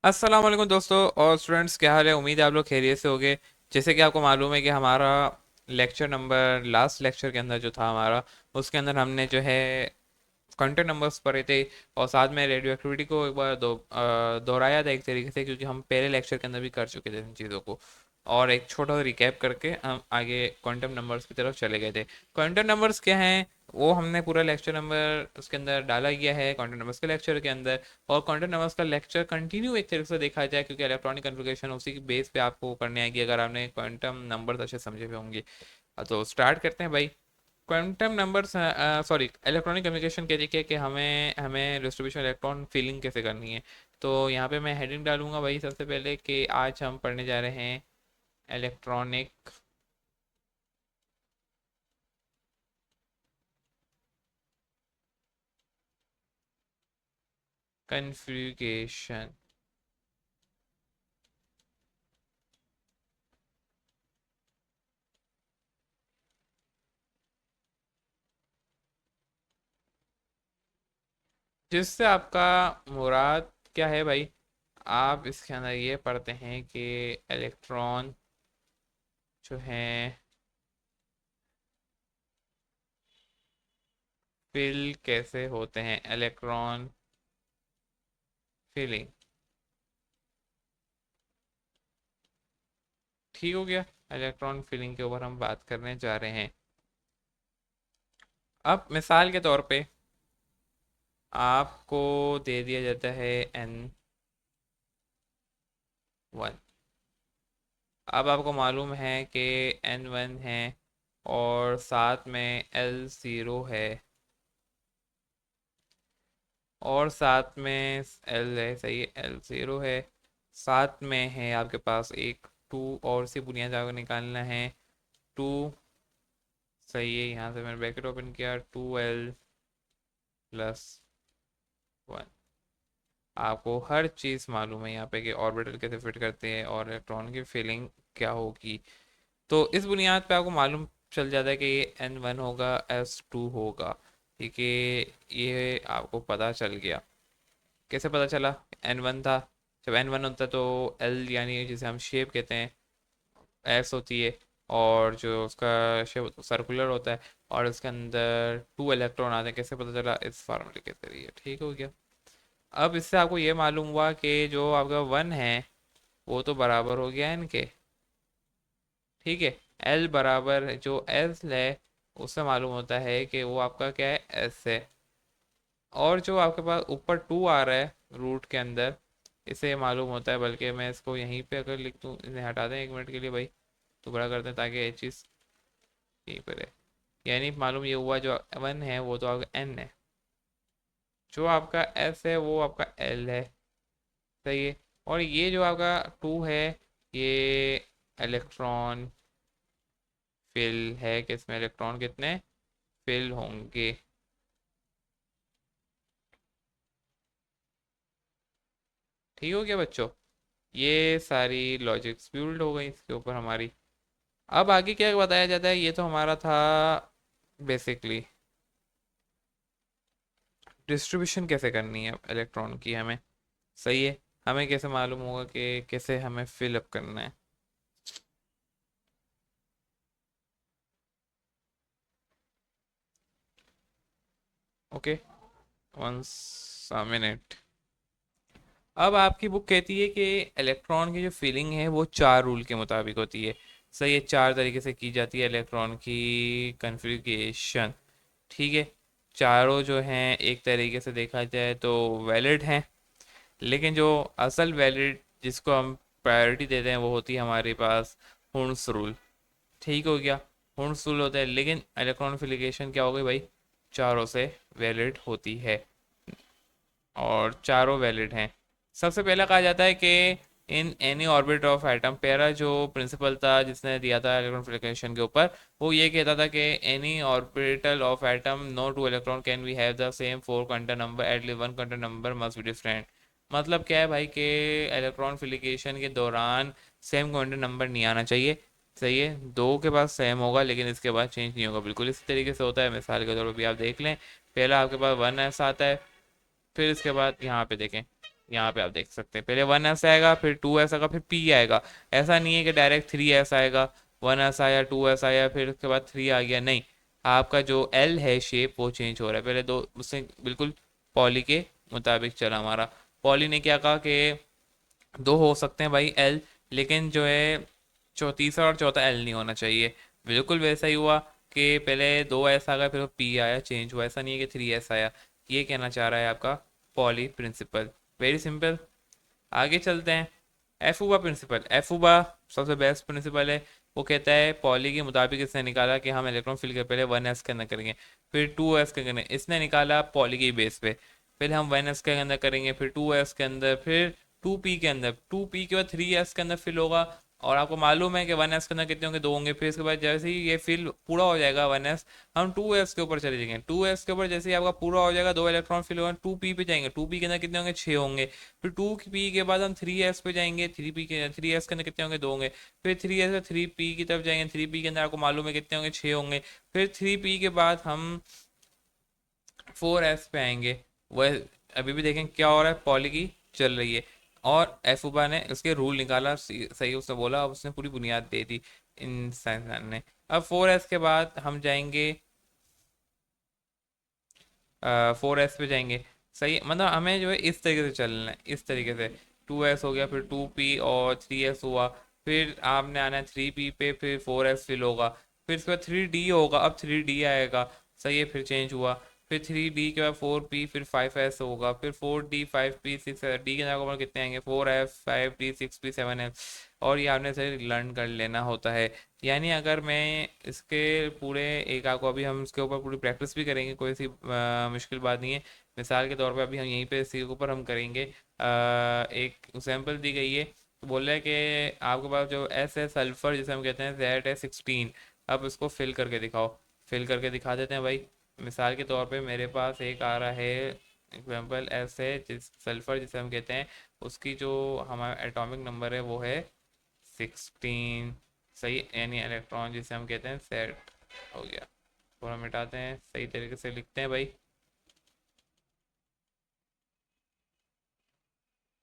अस्सलाम वालेकुम दोस्तों और स्टूडेंट्स, क्या हाल है। उम्मीद है आप लोग खैरियत से होंगे। जैसे कि आपको मालूम है कि हमारा लेक्चर नंबर लास्ट लेक्चर के अंदर जो था हमारा, उसके अंदर हमने जो है कंटेंट नंबर्स पढ़े थे और साथ में रेडियो एक्टिविटी को एक बार दोहराया था एक तरीके से, क्योंकि हम पहले लेक्चर के अंदर भी कर चुके थे इन चीज़ों को। और एक छोटा सा रिकैप करके हम आगे क्वांटम नंबर्स की तरफ चले गए थे। क्वांटम नंबर्स क्या हैं वो हमने पूरा लेक्चर नंबर उसके अंदर डाला गया है क्वांटम नंबर्स के लेक्चर के अंदर। और क्वांटम नंबर्स का लेक्चर कंटिन्यू एक तरीके से देखा जाए, क्योंकि इलेक्ट्रॉनिक कन्फिग्रेशन उसी की बेस पे आपको करने आएगी अगर आपने क्वांटम नंबर्स अच्छे समझे हुए होंगे। तो स्टार्ट करते हैं भाई। Quantum numbers, sorry, electronic communication कह रही है कि हमें हमें डिस्ट्रीब्यूशन इलेक्ट्रॉन फीलिंग कैसे करनी है। तो यहाँ पे मैं हेडिंग डालूंगा भाई सबसे पहले कि आज हम पढ़ने जा रहे हैं इलेक्ट्रॉनिक कन्फ्यूगेशन। जिससे आपका मुराद क्या है भाई, आप इसके अंदर ये पढ़ते हैं कि इलेक्ट्रॉन जो है फिल कैसे होते हैं, इलेक्ट्रॉन फिलिंग। ठीक हो गया। इलेक्ट्रॉन फिलिंग के ऊपर हम बात करने जा रहे हैं। अब मिसाल के तौर पे आपको दे दिया जाता है N1। अब आपको मालूम है कि N1 है और साथ में L0 है और साथ में L है, सही है, L0 है। साथ में है आपके पास एक 2 और सी बुनियाद आपको निकालना है। 2, सही है, यहाँ से मैंने ब्रैकेट ओपन किया, 2L+1। आपको हर चीज़ मालूम है यहाँ पे कि ऑर्बिटल कैसे फिट करते हैं और इलेक्ट्रॉन की फीलिंग क्या होगी। तो इस बुनियाद पे आपको मालूम चल जाता है कि ये N1 होगा, S2 होगा। ठीक है, ये आपको पता चल गया। कैसे पता चला? N1 था। जब N1 होता है तो L यानी जिसे हम शेप कहते हैं, S होती है। और जो उसका शेप सर्कुलर होता है और उसके अंदर 2 इलेक्ट्रॉन आते हैं। कैसे पता चला? इस फार्मूले के जरिए। ठीक हो गया। अब इससे आपको ये मालूम हुआ कि जो आपका 1 है वो तो बराबर हो गया इनके। ठीक है। L बराबर जो S है उससे मालूम होता है कि वो आपका क्या है, S है। और जो आपके पास ऊपर 2 आ रहा है रूट के अंदर, इसे मालूम होता है, बल्कि मैं इसको यहीं पे अगर लिख दूँ, इन्हें हटा दें 1 मिनट के लिए भाई, तो बड़ा करते हैं ताकि ये चीज़ यहीं पर है। यानी मालूम ये हुआ जो 1 है वो तो आपका N है, जो आपका S है वो आपका L है। सही है। और ये जो आपका 2 है, ये इलेक्ट्रॉन फिल है कि इसमें इलेक्ट्रॉन कितने फिल होंगे। ठीक हो गया बच्चों। ये सारी लॉजिक्स बिल्ड हो गई इसके ऊपर हमारी। अब आगे क्या बताया जाता है, ये तो हमारा था बेसिकली डिस्ट्रीब्यूशन कैसे करनी है इलेक्ट्रॉन की हमें। सही है। हमें कैसे मालूम होगा कि कैसे हमें फिल अप करना है। Okay, once a minute. अब आपकी बुक कहती है कि इलेक्ट्रॉन की जो फीलिंग है वो 4 रूल के मुताबिक होती है। सही है, 4 तरीके से की जाती है इलेक्ट्रॉन की कन्फिग्रेशन। ठीक है। चारों जो हैं एक तरीके से देखा जाए तो वैलिड हैं, लेकिन जो असल वैलिड जिसको हम प्रायोरिटी देते हैं वो होती है हमारे पास हुर्ट्ज रूल। ठीक हो गया। हुर्ट्ज रूल होता है, लेकिन इलेक्ट्रॉन कन्फिग्रेशन क्या हो गई भाई, चारों से वैलिड होती है और चारों वैलिड हैं। सबसे पहला कहा जाता है कि in any orbit of atom, पहला जो प्रिंसिपल था जिसने दिया था इलेक्ट्रॉन के ऊपर, वो ये कहता था कि any orbital of atom no two electron can we have the same four quantum number, at least one quantum number must be different. मतलब क्या है भाई कि इलेक्ट्रॉन फिलिकेशन के दौरान सेम क्वांटम नंबर नहीं आना चाहिए। सही है, दो के पास सेम होगा लेकिन इसके बाद चेंज नहीं होगा। बिल्कुल इसी तरीके से होता है, मिसाल के तौर पर भी आप देख लें, पहला आपके पास 1s आता है, फिर इसके बाद यहाँ पे देखें यहाँ पे आप देख सकते हैं, पहले 1s आएगा, फिर 2s आएगा, फिर p आएगा। ऐसा नहीं है कि डायरेक्ट 3s आएगा, 1s आया, 2s आया, फिर उसके बाद 3 आ गया, नहीं। आपका जो l है शेप वो चेंज हो रहा है। पहले दो उससे बिल्कुल पॉली के मुताबिक चला हमारा। पॉली ने क्या कहा कि दो हो सकते हैं भाई एल, लेकिन जो है तीसरा और चौथा एल नहीं होना चाहिए। बिल्कुल वैसा ही हुआ कि पहले 2s आ गया, फिर पी आया, चेंज हुआ। ऐसा नहीं है कि 3s आया। ये कहना चाह रहा है आपका पॉली प्रिंसिपल। Very simple. आगे चलते हैं। एफुबा प्रिंसिपल। एफुबा सबसे बेस्ट प्रिंसिपल है। वो कहता है पॉली के मुताबिक इसने निकाला कि हम इलेक्ट्रॉन फिल के पहले 1s के अंदर करेंगे, फिर 2s के अंदर। इसने निकाला पॉली के बेस पे, पहले हम 1s के अंदर करेंगे, फिर 2s के अंदर, फिर 2p के अंदर, 2p के बाद 3s के अंदर फिल होगा। और आपको मालूम है कि 1s के अंदर कितने होंगे, दो होंगे। फिर इसके बाद जैसे ही ये फिल पूरा हो जाएगा 1s, हम 2s के ऊपर चले जाएंगे। 2s के ऊपर जैसे ही आपका पूरा हो जाएगा, दो इलेक्ट्रॉन फिल होगा, 2p पे जाएंगे। 2p के अंदर कितने होंगे, 6 होंगे। फिर 2p के बाद हम 3s पे जाएंगे। 3s के अंदर कितने होंगे, दो होंगे। फिर 3s से 3p की तरफ जाएंगे। 3p के अंदर आपको मालूम है कितने होंगे, 6 होंगे। फिर 3p के बाद हम 4s पे आएंगे। वह अभी भी देखें क्या हो रहा है, पॉली की चल रही है। और एफुबा ने उसके रूल निकाला, सही उसने बोला, अब उसने पूरी बुनियाद दे दी इन साइंसदान ने। अब 4s के बाद हम जाएंगे, 4s पे जाएंगे। सही, मतलब हमें जो है इस तरीके से चलना है, इस तरीके से। 2s हो गया, फिर 2p और 3s हुआ। फिर आपने आना है 3p पे, फिर 4s फिल होगा। फिर इसके बाद 3d होगा, अब 3d आएगा। सही है, फिर चेंज हुआ। फिर 3d के बाद 4p, फिर 5s होगा, फिर 4d, 5p, 6d के अंदर कितने आएंगे, 4f, 5d, 6p, 7f। और ये आपने सही लर्न कर लेना होता है। यानी अगर मैं इसके पूरे एक आपको, अभी हम इसके ऊपर पूरी प्रैक्टिस भी करेंगे, कोई सी मुश्किल बात नहीं है। मिसाल के तौर पे अभी हम यहीं पे इसी के ऊपर हम करेंगे। एक एग्जांपल दी गई है, तो बोल रहा है कि आपके पास जो एस है सल्फर जिसे हम कहते हैं, जेड है 16। अब इसको फिल करके दिखाओ। फिल करके दिखा देते हैं भाई। मिसाल के तौर पे मेरे पास एक आ रहा है एग्जाम्पल, एस है जिस सल्फर जिसे हम कहते हैं, उसकी जो हमारा एटॉमिक नंबर है वो है 16। सही, यानी इलेक्ट्रॉन जिसे हम कहते हैं सेट हो गया। थोड़ा मिटाते हैं, सही तरीके से लिखते हैं भाई।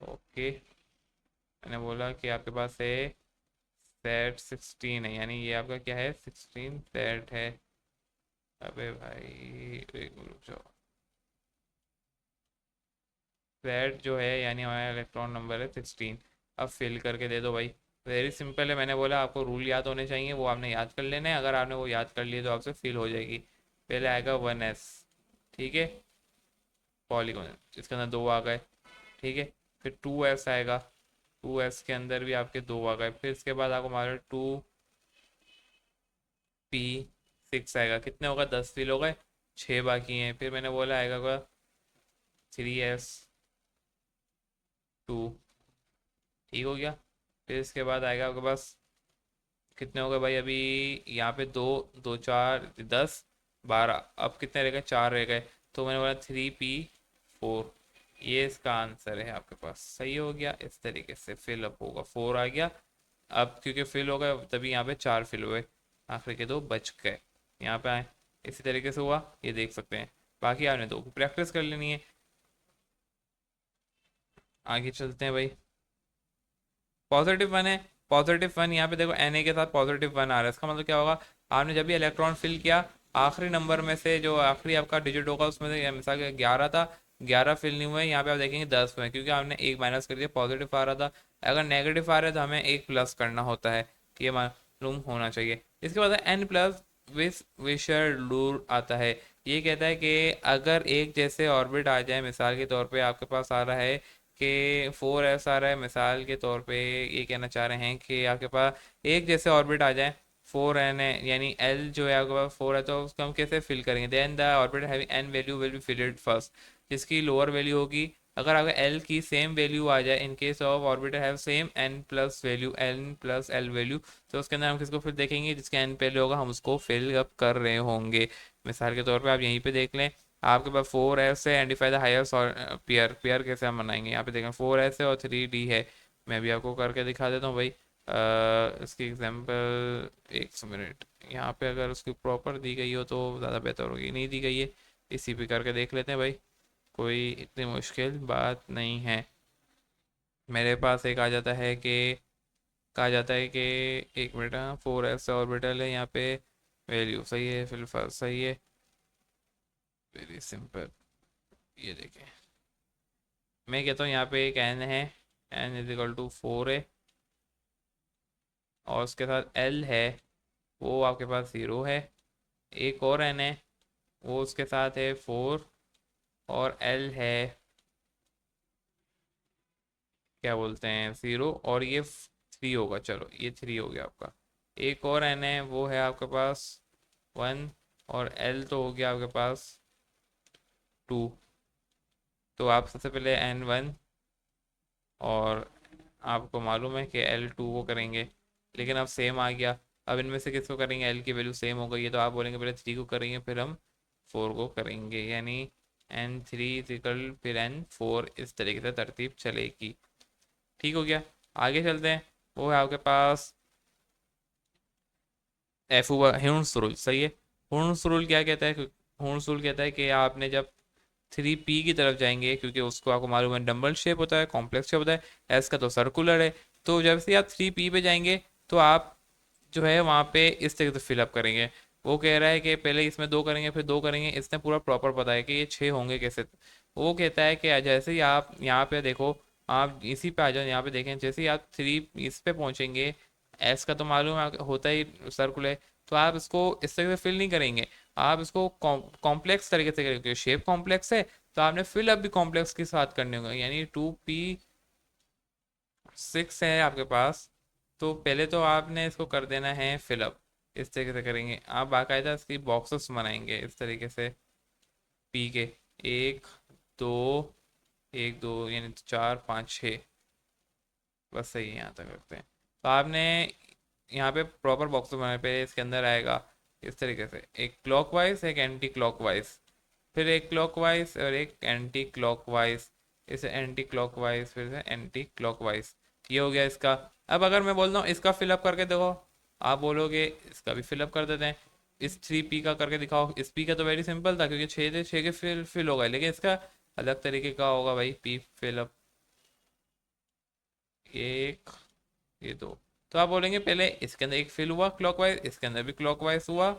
ओके। मैंने बोला कि आपके पास है सेट 16 है, यानी ये आपका क्या है, 16 सेट है। अबे भाई एक मिनट रुक जाओ। सेट जो है यानी हमारा इलेक्ट्रॉन नंबर है 16। अब फिल करके दे दो भाई। वेरी सिंपल है, मैंने बोला आपको रूल याद होने चाहिए, वो आपने याद कर लेने हैं। अगर आपने वो याद कर लिए तो आपसे फिल हो जाएगी। पहले आएगा 1s, ठीक है, पॉलीगॉन, इसके अंदर दो आ गए, ठीक है। फिर 2s आएगा, 2s के अंदर भी आपके दो आ गए। फिर इसके बाद आपको हमारा 2p6 आएगा, कितने होगा, 10 फिल हो गए, 6 बाकी हैं। फिर मैंने बोला आएगा 3s2, ठीक हो गया। फिर इसके बाद आएगा आपके पास कितने हो गए भाई, अभी यहाँ पे दो, दो चार 10, 12। अब कितने रह गए, चार रह गए। तो मैंने बोला 3p4, ये इसका आंसर है आपके पास। सही हो गया, इस तरीके से फिल अप होगा, 4 आ गया। अब क्योंकि फिल हो गया तभी यहाँ पे 4 फिल हुए, आखिर के दो बच गए। यहाँ पे आए, इसी तरीके से हुआ, ये देख सकते हैं। बाकी आपने दो की प्रैक्टिस कर लेनी है। आगे चलते हैं भाई। पॉजिटिव वन है, पॉजिटिव वन, यहाँ पे देखो Na के साथ पॉजिटिव वन आ रहा है। इसका मतलब क्या होगा, आपने जब भी इलेक्ट्रॉन फिल किया, आखिरी नंबर में से जो आखिरी आपका डिजिट होगा उसमें से, मिसाल के 11 था, 11 फिल नहीं हुए, यहाँ पे आप देखेंगे 10 हुए, क्योंकि आपने एक माइनस कर दिया, पॉजिटिव आ रहा था। अगर नेगेटिव आ रहा है तो हमें एक प्लस करना होता है, कि ये मालूम होना चाहिए। इसके बाद एन प्लस विस विशर रूल आता है। ये कहता है कि अगर एक जैसे ऑर्बिट आ जाए, मिसाल के तौर पे आपके पास आ रहा है कि 4s आ रहा है, मिसाल के तौर पे ये कहना चाह रहे हैं कि आपके पास एक जैसे ऑर्बिट आ जाए, 4n है, यानी l जो है आपके पास 4 है, तो उसको हम कैसे फिल करेंगे, then the orbit having n value will be filled first. जिसकी लोअर वैल्यू होगी, अगर आपका l की सेम वैल्यू आ जाए, in case of orbit have same n plus value, n plus l value, तो उसके अंदर हम किसको फिर देखेंगे, जिसके n पहले होगा हम उसको फिल अप कर रहे होंगे। मिसाल के तौर पे आप यहीं पे देख लें, आपके पास 4s है, आइडेंटिफाई द हाईएस्ट और पेयर, पेयर कैसे हम बनाएंगे, यहाँ पे देखें 4s है और 3d है। मैं भी आपको करके दिखा देता हूँ भाई। इसकी एग्जांपल, एक मिनट, यहाँ पे अगर उसकी प्रॉपर दी गई हो तो ज़्यादा बेहतर होगी, नहीं दी गई है, इसी पे करके देख लेते हैं भाई। कोई इतनी मुश्किल बात नहीं है। मेरे पास एक आ जाता है कि कहा जाता है कि एक मिनट, 4s ऑर्बिटल है यहाँ पे, वैल्यू सही है, फिर फर्स्ट सही है, वेरी सिंपल। ये देखें, मैं कहता हूँ यहाँ पे एक n है, n इज इक्वल टू 4 है, और उसके साथ l है, वो आपके पास 0 है। एक और n है, वो उसके साथ है 4, और l है क्या बोलते हैं 0, और ये 3 होगा, चलो ये 3 हो गया आपका। एक और n है, वो है आपके पास 1, और l तो हो गया आपके पास 2। तो आप सबसे पहले n1, और आपको मालूम है कि L2 को करेंगे, लेकिन अब सेम आ गया। अब इनमें से किसको करेंगे, L की वैल्यू सेम हो गई है, तो आप बोलेंगे पहले 3 को करेंगे फिर हम 4 को करेंगे, यानी n3 इक्वल फिर n4, इस तरीके से तरतीब चलेगी। ठीक हो गया, आगे चलते हैं। वो है आपके पास एफ ह्यून्स रूल, सही है। ह्यून्स रूल क्या कहता है, ह्यून्स रूल कहता है कि आपने जब 3p की तरफ जाएंगे, क्योंकि उसको आपको मालूम है डम्बल शेप होता है, कॉम्प्लेक्स शेप होता है, एस का तो सर्कुलर है। तो जब से आप 3p पे जाएंगे, तो आप जो है वहाँ पे इस तरीके से फिलअप करेंगे। वो कह रहा है कि पहले इसमें 2 करेंगे फिर 2 करेंगे, इसने पूरा प्रॉपर बताया कि ये 6 होंगे कैसे। वो कहता है कि जैसे ही आप यहाँ पे देखो, आप इसी पे आ जाओ, यहाँ पे देखें, जैसे ही आप 3 इस पे पहुंचेंगे, एस का तो मालूम है होता ही सर्कुलर, तो आप इसको इस तरीके से फिल नहीं करेंगे, आप इसको कॉम्प्लेक्स तरीके से करेंगे, शेप कॉम्प्लेक्स है, तो आपने फिल अप भी कॉम्प्लेक्स के साथ करने होंगे, यानी 2p6 है आपके पास। तो पहले तो आपने इसको कर देना है फिलअप, इस तरीके से करेंगे आप, बाकायदा इसकी बॉक्सेस बनाएंगे इस तरीके से, पी के, एक, दो, एक दो, यानी 4 5 6, बस सही है, यहाँ तक रखते हैं। तो आपने यहाँ पे प्रॉपर बॉक्स बनाने पे इसके अंदर आएगा इस तरीके से, एक क्लॉकवाइज एक एंटी क्लॉकवाइज, फिर एक क्लॉकवाइज और एक एंटी क्लॉकवाइज, इसे एंटी क्लॉकवाइज फिर से एंटी क्लॉकवाइज, ये हो गया इसका। अब अगर मैं बोलता हूँ इसका फिलअप करके देखो, आप बोलोगे इसका भी फिलअप कर देते हैं, इस 3p का करके दिखाओ। इस p का तो वेरी सिंपल था, क्योंकि 6 थे, 6 के फिल हो गए, लेकिन इसका अलग तरीके का होगा भाई, p फिलअप, एक, ये दो। तो आप बोलेंगे पहले इसके अंदर एक फिल हुआ क्लॉकवाइज, इसके अंदर भी क्लॉकवाइज हुआ,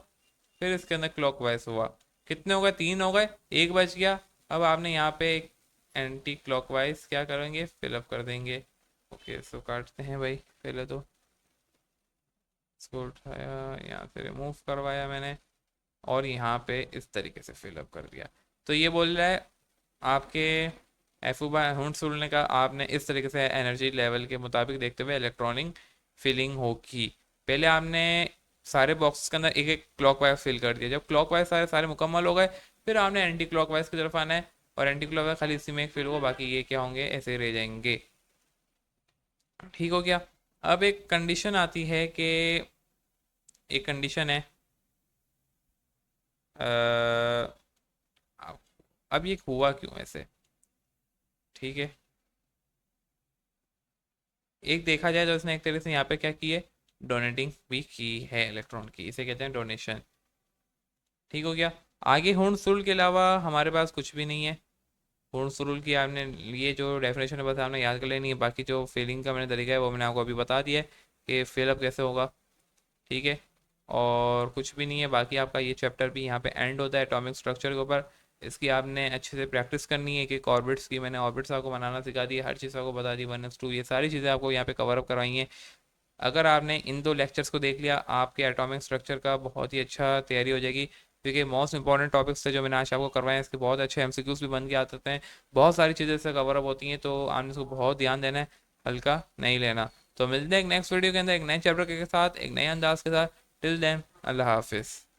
फिर इसके अंदर क्लॉकवाइज हुआ, कितने हो गए, 3 हो गए, एक बच गया। अब आपने यहाँ पे एक एंटी क्लॉकवाइज क्या करेंगे, फिलअप कर देंगे। ओके, इसको काटते हैं भाई, पहले तो इसको उठाया, यहाँ से रिमूव करवाया मैंने, और यहाँ पे इस तरीके से फिलअप कर दिया। तो ये बोल रहा है आपके एफ हुंस रूल ने कहा आपने इस तरीके से एनर्जी लेवल के मुताबिक देखते हुए इलेक्ट्रॉनिक फिलिंग होगी। पहले आपने सारे बॉक्स के अंदर एक एक क्लॉकवाइज फिल कर दिया, जब क्लॉकवाइज सारे सारे मुकम्मल हो गए, फिर आपने एंटी क्लॉकवाइज की तरफ आना है, और एंटी क्लॉकवाइज खाली इसी में एक फिल होगा, बाकी ये क्या होंगे, ऐसे ही रह जाएंगे। ठीक हो गया। अब एक कंडीशन आती है कि, एक कंडीशन है, अ, अब ये हुआ क्यों ऐसे, ठीक है। एक देखा जाए तो इसने एक तरह से यहाँ पे क्या की है, डोनेटिंग भी की है इलेक्ट्रॉन की, इसे कहते हैं डोनेशन। ठीक हो गया। आगे हुंस रूल के अलावा हमारे पास कुछ भी नहीं है। हुंस रूल की आपने ये जो डेफिनेशन है बस आपने याद कर लेनी है, बाकी जो फिलिंग का मैंने तरीका है वो मैंने आपको अभी बता दिया है कि फिलअप कैसे होगा। ठीक है, और कुछ भी नहीं है, बाकी आपका ये चैप्टर भी यहाँ पे एंड होता है एटॉमिक स्ट्रक्चर के ऊपर। इसकी आपने अच्छे से प्रैक्टिस करनी है कि ऑर्बिट्स की, मैंने ऑर्बिट्स आपको बनाना सिखा दी, हर चीज़ आपको बता दी, 1s2, ये सारी चीज़ें आपको यहाँ पे कवर अप करवाई हैं। अगर आपने इन 2 लेक्चर्स को देख लिया, आपके एटॉमिक स्ट्रक्चर का बहुत ही अच्छा तैयारी हो जाएगी, क्योंकि मोस्ट इंपॉर्टेंट टॉपिक्स थे जो मैंने आज आपको करवाए हैं, इसके बहुत अच्छे एमसीक्यूज भी बन के आते हैं, बहुत सारी चीज़ें इससे कवर अप होती हैं, तो आपने इसको बहुत ध्यान देना है, हल्का नहीं लेना। तो मिलते हैं एक नेक्स्ट वीडियो के अंदर एक नए चैप्टर के साथ, एक नए अंदाज के साथ। टिल देन, अल्लाह हाफिज़।